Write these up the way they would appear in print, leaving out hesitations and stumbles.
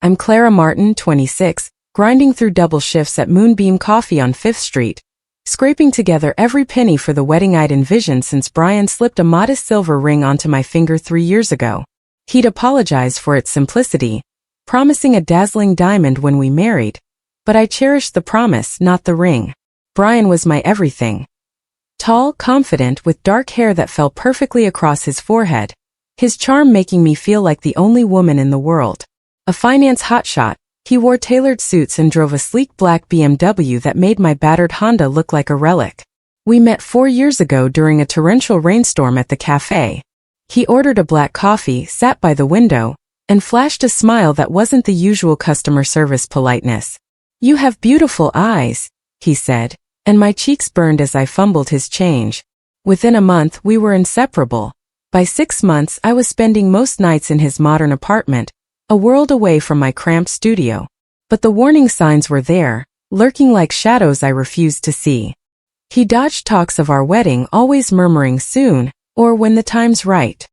I'm Clara Martin, 26, grinding through double shifts at Moonbeam Coffee on 5th Street, scraping together every penny for the wedding I'd envisioned since Brian slipped a modest silver ring onto my finger 3 years ago. He'd apologized for its simplicity, promising a dazzling diamond when we married, but I cherished the promise, not the ring. Brian was my everything. Tall, confident, with dark hair that fell perfectly across his forehead, his charm making me feel like the only woman in the world. A finance hotshot, he wore tailored suits and drove a sleek black BMW that made my battered Honda look like a relic. We met 4 years ago during a torrential rainstorm at the cafe. He ordered a black coffee, sat by the window, and flashed a smile that wasn't the usual customer service politeness. "You have beautiful eyes," he said, and my cheeks burned as I fumbled his change. Within a month, we were inseparable. By 6 months, I was spending most nights in his modern apartment, a world away from my cramped studio. But the warning signs were there, lurking like shadows I refused to see. He dodged talks of our wedding, always murmuring soon, or when the time's right.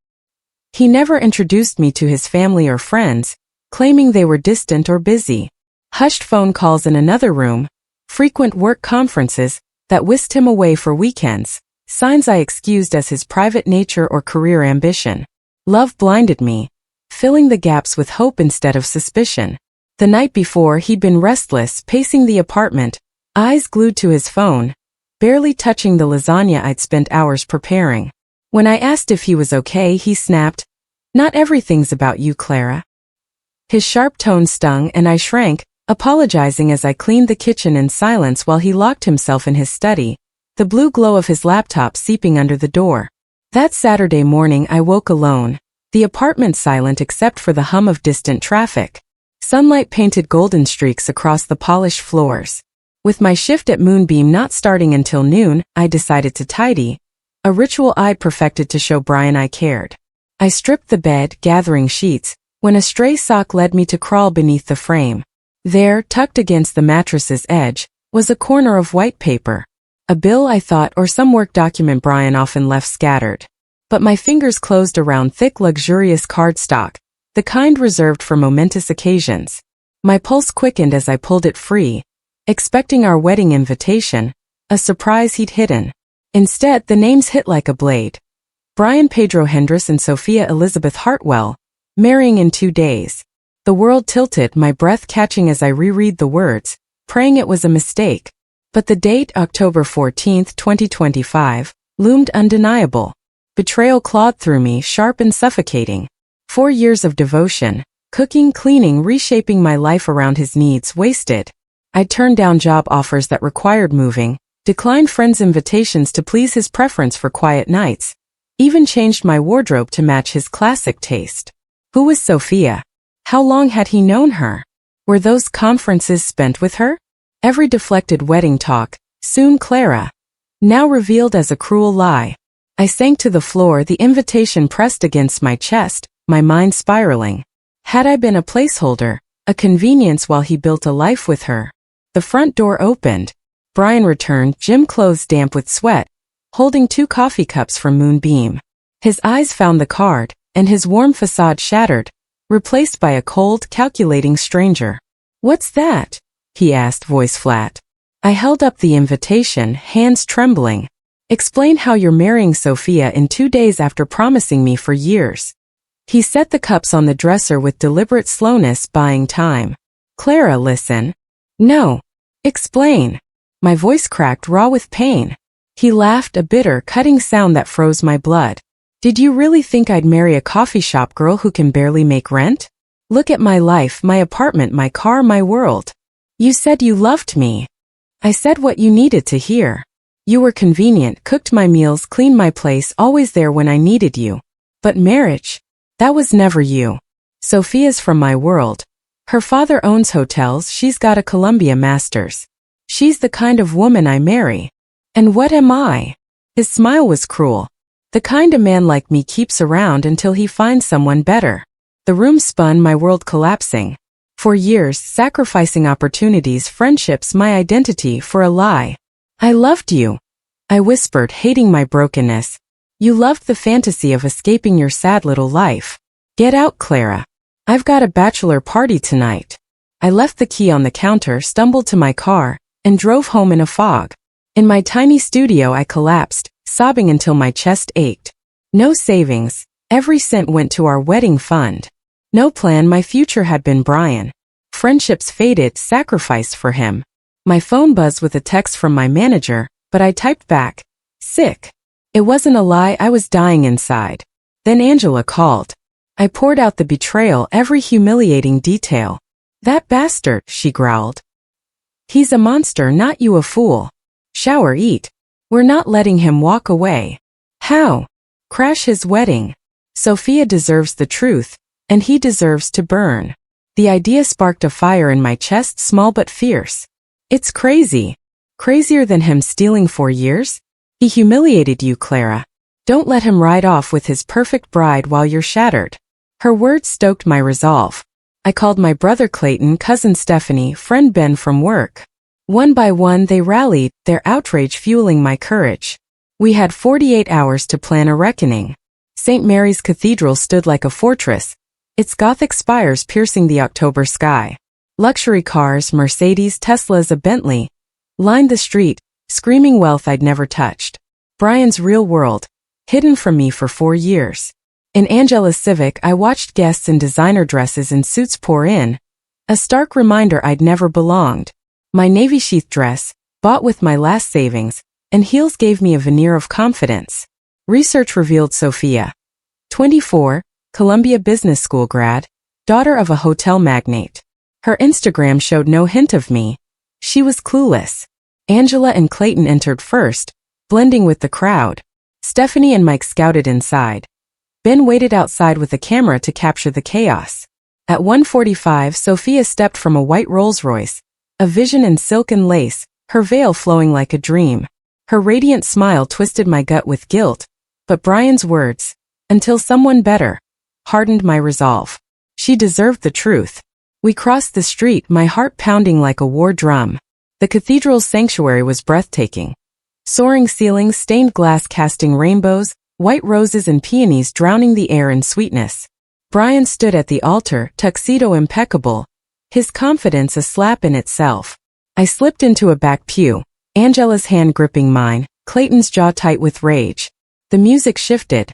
He never introduced me to his family or friends, claiming they were distant or busy. Hushed phone calls in another room, frequent work conferences that whisked him away for weekends, signs I excused as his private nature or career ambition. Love blinded me, filling the gaps with hope instead of suspicion. The night before, he'd been restless, pacing the apartment, eyes glued to his phone, barely touching the lasagna I'd spent hours preparing. When I asked if he was okay, he snapped, "Not everything's about you, Clara." His sharp tone stung, and I shrank, apologizing as I cleaned the kitchen in silence while he locked himself in his study, the blue glow of his laptop seeping under the door. That Saturday morning I woke alone, the apartment silent except for the hum of distant traffic. Sunlight painted golden streaks across the polished floors. With my shift at Moonbeam not starting until noon, I decided to tidy, a ritual I'd perfected to show Brian I cared. I stripped the bed, gathering sheets, when a stray sock led me to crawl beneath the frame. There, tucked against the mattress's edge, was a corner of white paper. A bill, I thought, or some work document Brian often left scattered. But my fingers closed around thick, luxurious cardstock, the kind reserved for momentous occasions. My pulse quickened as I pulled it free, expecting our wedding invitation, a surprise he'd hidden. Instead, the names hit like a blade. Brian Pedro Hendris and Sophia Elizabeth Hartwell, marrying in 2 days. The world tilted, my breath catching as I reread the words, praying it was a mistake. But the date, October 14th, 2025, loomed undeniable. Betrayal clawed through me, sharp and suffocating. 4 years of devotion, cooking, cleaning, reshaping my life around his needs, wasted. I turned down job offers that required moving, declined friends' invitations to please his preference for quiet nights, even changed my wardrobe to match his classic taste. Who was Sophia? How long had he known her? Were those conferences spent with her? Every deflected wedding talk, soon Clara, now revealed as a cruel lie. I sank to the floor, the invitation pressed against my chest, my mind spiraling. Had I been a placeholder, a convenience while he built a life with her? The front door opened. Brian returned, gym clothes damp with sweat, holding 2 coffee cups from Moonbeam. His eyes found the card, and his warm facade shattered, replaced by a cold, calculating stranger. "What's that?" he asked, voice flat. I held up the invitation, hands trembling. "Explain how you're marrying Sophia in 2 days after promising me for years." He set the cups on the dresser with deliberate slowness, buying time. "Clara, listen." "No." "Explain." My voice cracked, raw with pain. He laughed, a bitter, cutting sound that froze my blood. "Did you really think I'd marry a coffee shop girl who can barely make rent? Look at my life, my apartment, my car, my world. You said you loved me. I said what you needed to hear. You were convenient, cooked my meals, cleaned my place, always there when I needed you. But marriage? That was never you. Sophia's from my world. Her father owns hotels, she's got a Columbia master's. She's the kind of woman I marry. And what am I?" His smile was cruel. "The kind a man like me keeps around until he finds someone better." The room spun, my world collapsing. For years, sacrificing opportunities, friendships, my identity for a lie. "I loved you," I whispered, hating my brokenness. "You loved the fantasy of escaping your sad little life. Get out, Clara." I've got a bachelor party tonight. I left the key on the counter, stumbled to my car, and drove home in a fog. In my tiny studio I collapsed, sobbing until my chest ached. No savings. Every cent went to our wedding fund. No plan. My future had been Brian. Friendships faded, sacrificed for him. My phone buzzed with a text from my manager, but I typed back, sick. It wasn't a lie, I was dying inside. Then Angela called. I poured out the betrayal, every humiliating detail. That bastard, she growled. He's a monster, not you a fool. Shower, eat. We're not letting him walk away. How? Crash his wedding. Sophia deserves the truth, and he deserves to burn. The idea sparked a fire in my chest, small but fierce. It's crazy. Crazier than him stealing 4 years? He humiliated you, Clara. Don't let him ride off with his perfect bride while you're shattered. Her words stoked my resolve. I called my brother Clayton, cousin Stephanie, friend Ben from work. One by one they rallied, their outrage fueling my courage. We had 48 hours to plan a reckoning. St. Mary's Cathedral stood like a fortress, its Gothic spires piercing the October sky. Luxury cars, Mercedes, Teslas, a Bentley, lined the street, screaming wealth I'd never touched. Brian's real world, hidden from me for 4 years. In Angela's Civic, I watched guests in designer dresses and suits pour in, a stark reminder I'd never belonged. My navy sheath dress, bought with my last savings, and heels gave me a veneer of confidence. Research revealed Sophia, 24, Columbia Business School grad, daughter of a hotel magnate. Her Instagram showed no hint of me. She was clueless. Angela and Clayton entered first, blending with the crowd. Stephanie and Mike scouted inside. Ben waited outside with a camera to capture the chaos. At 1:45, Sophia stepped from a white Rolls-Royce, a vision in silk and lace, her veil flowing like a dream. Her radiant smile twisted my gut with guilt, but Brian's words, "until someone better," hardened my resolve. She deserved the truth. We crossed the street, my heart pounding like a war drum. The cathedral's sanctuary was breathtaking. Soaring ceilings, stained glass casting rainbows, white roses and peonies drowning the air in sweetness. Brian stood at the altar, tuxedo impeccable, his confidence a slap in itself. I slipped into a back pew, Angela's hand gripping mine, Clayton's jaw tight with rage. The music shifted.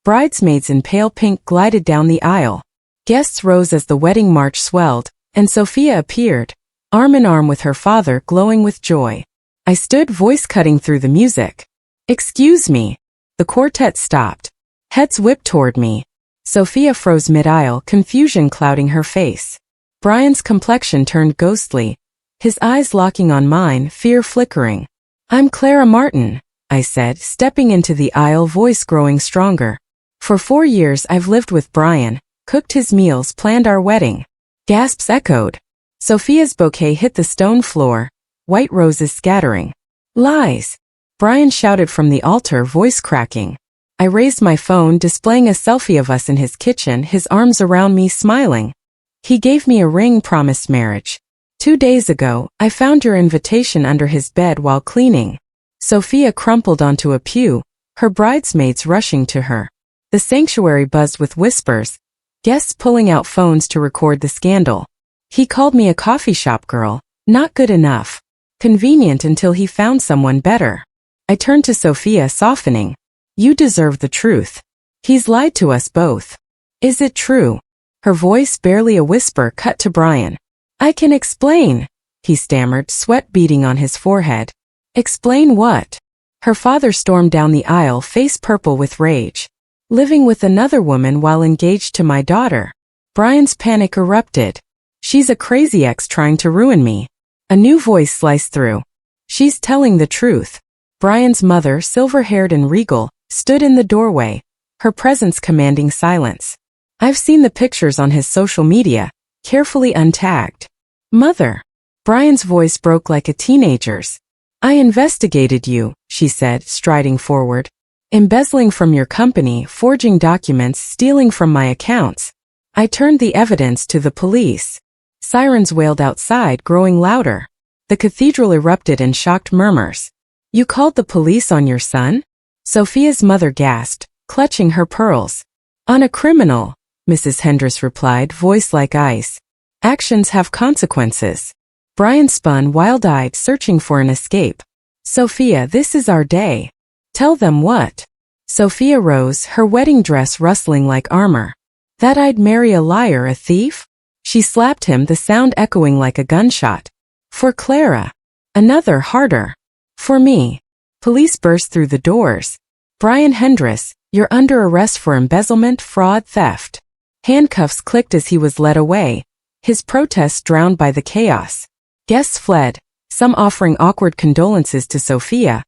Bridesmaids in pale pink glided down the aisle. Guests rose as the wedding march swelled, and Sophia appeared, arm in arm with her father, glowing with joy. I stood, voice cutting through the music. "Excuse me." The quartet stopped. Heads whipped toward me. Sophia froze mid-aisle, confusion clouding her face. Brian's complexion turned ghostly, his eyes locking on mine, fear flickering. "I'm Clara Martin," I said, stepping into the aisle, voice growing stronger. "For 4 years I've lived with Brian, cooked his meals, planned our wedding." Gasps echoed. Sophia's bouquet hit the stone floor, white roses scattering. "Lies!" Brian shouted from the altar, voice cracking. I raised my phone, displaying a selfie of us in his kitchen, his arms around me, smiling. "He gave me a ring, promised marriage. 2 days ago, I found your invitation under his bed while cleaning." Sophia crumpled onto a pew, her bridesmaids rushing to her. The sanctuary buzzed with whispers, guests pulling out phones to record the scandal. "He called me a coffee shop girl, not good enough. Convenient until he found someone better." I turned to Sophia, softening. "You deserve the truth. He's lied to us both." "Is it true?" Her voice, barely a whisper, cut to Brian. "I can explain," he stammered, sweat beading on his forehead. "Explain what?" Her father stormed down the aisle, face purple with rage. "Living with another woman while engaged to my daughter." Brian's panic erupted. "She's a crazy ex trying to ruin me." A new voice sliced through. "She's telling the truth." Brian's mother, silver-haired and regal, stood in the doorway, her presence commanding silence. "I've seen the pictures on his social media, carefully untagged." "Mother." Brian's voice broke like a teenager's. "I investigated you," she said, striding forward. "Embezzling from your company, forging documents, stealing from my accounts. I turned the evidence to the police." Sirens wailed outside, growing louder. The cathedral erupted in shocked murmurs. "You called the police on your son?" Sophia's mother gasped, clutching her pearls. "On a criminal. Mrs. Hendress replied, voice like ice. Actions have consequences. Brian spun wild-eyed, searching for an escape. Sophia, this is our day. Tell them what? Sophia rose, her wedding dress rustling like armor. That I'd marry a liar, a thief? She slapped him, the sound echoing like a gunshot. For Clara. Another, harder. For me. Police burst through the doors. Brian Hendress, you're under arrest for embezzlement, fraud, theft. Handcuffs clicked as he was led away, his protests drowned by the chaos. Guests fled, some offering awkward condolences to Sophia,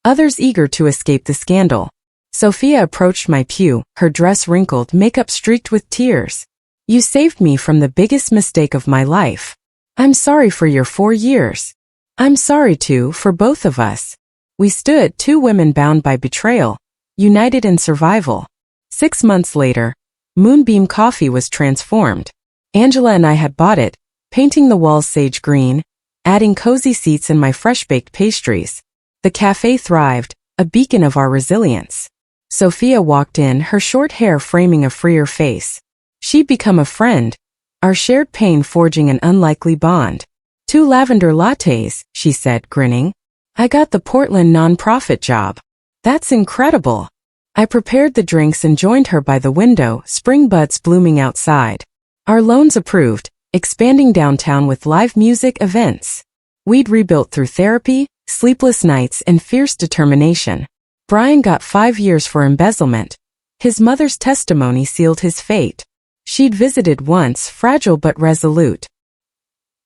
others eager to escape the scandal. Sophia approached my pew, her dress wrinkled, makeup streaked with tears. You saved me from the biggest mistake of my life. I'm sorry for your 4 years. I'm sorry too, for both of us. We stood, two women bound by betrayal, united in survival. 6 months later, Moonbeam Coffee was transformed. Angela and I had bought it, painting the walls sage green, adding cozy seats and my fresh-baked pastries. The cafe thrived, a beacon of our resilience. Sophia walked in, her short hair framing a freer face. She'd become a friend, our shared pain forging an unlikely bond. 2 lavender lattes, she said, grinning. I got the Portland nonprofit job. That's incredible. I prepared the drinks and joined her by the window, spring buds blooming outside. Our loans approved, expanding downtown with live music events. We'd rebuilt through therapy, sleepless nights, and fierce determination. Brian got 5 years for embezzlement. His mother's testimony sealed his fate. She'd visited once, fragile but resolute.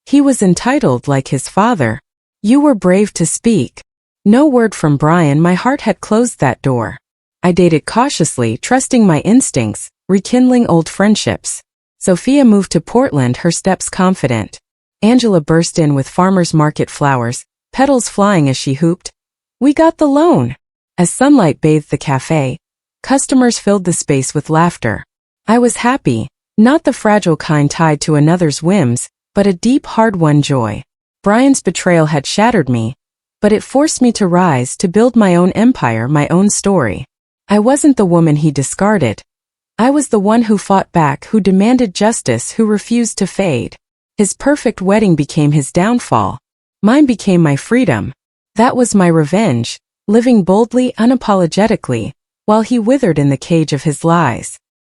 He was entitled like his father. You were brave to speak. No word from Brian, my heart had closed that door. I dated cautiously, trusting my instincts, rekindling old friendships. Sophia moved to Portland, her steps confident. Angela burst in with farmers market flowers, petals flying as she hooped. We got the loan. As sunlight bathed the cafe, customers filled the space with laughter. I was happy, not the fragile kind tied to another's whims, but a deep, hard-won joy. Brian's betrayal had shattered me, but it forced me to rise, to build my own empire, my own story. I wasn't the woman he discarded. I was the one who fought back, who demanded justice, who refused to fade. His perfect wedding became his downfall. Mine became my freedom. That was my revenge, living boldly, unapologetically, while he withered in the cage of his lies.